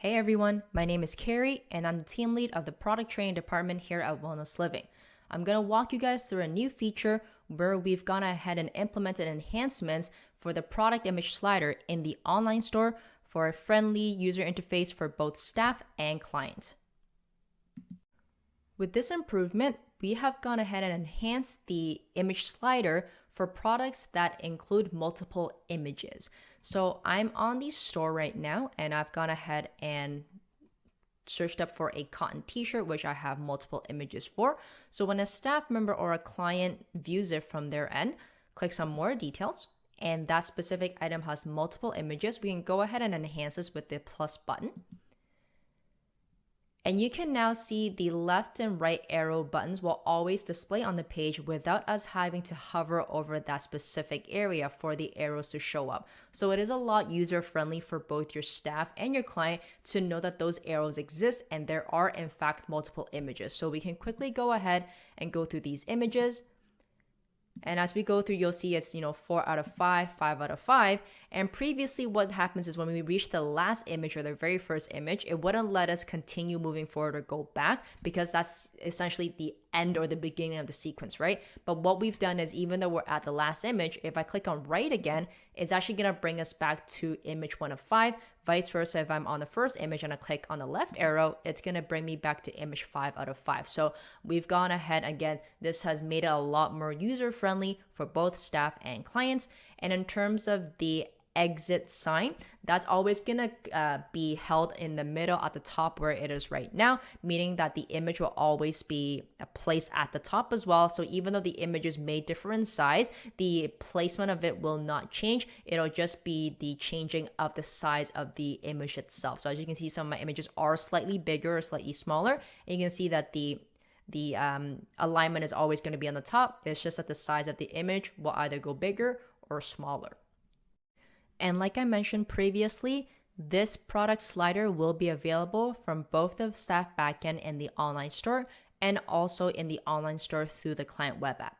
Hey everyone, my name is Carrie and I'm the team lead of the product training department here at Wellness Living. I'm going to walk you guys through a new feature where we've gone ahead and implemented enhancements for the product image slider in the online store for a friendly user interface for both staff and client. With this improvement, we have gone ahead and enhanced the image slider for products that include multiple images. So I'm on the store right now and I've gone ahead and searched up for a cotton t-shirt, which I have multiple images for. So when a staff member or a client views it from their end, clicks on more details, and that specific item has multiple images, we can go ahead and enhance this with the plus button. And you can now see the left and right arrow buttons will always display on the page without us having to hover over that specific area for the arrows to show up. So it is a lot user friendly for both your staff and your client to know that those arrows exist and there are in fact multiple images. So we can quickly go ahead and go through these images. And as we go through, you'll see it's, 4 out of 5, 5 out of 5. And previously what happens is when we reach the last image or the very first image, it wouldn't let us continue moving forward or go back because that's essentially the end or the beginning of the sequence, right? But what we've done is even though we're at the last image, if I click on right again, it's actually going to bring us back to image 1 of 5. Vice versa, if I'm on the first image and I click on the left arrow, it's going to bring me back to image 5 out of 5. So we've gone ahead, again, this has made it a lot more user friendly for both staff and clients. And in terms of the exit sign, that's always gonna be held in the middle at the top where it is right now, meaning that the image will always be placed at the top as well. So even though the images may differ in size, the placement of it will not change. It'll just be the changing of the size of the image itself. So as you can see, some of my images are slightly bigger or slightly smaller. And you can see that the alignment is always going to be on the top. It's just that the size of the image will either go bigger or smaller. And like I mentioned previously, this product slider will be available from both the staff backend and the online store, and also in the online store through the client web app.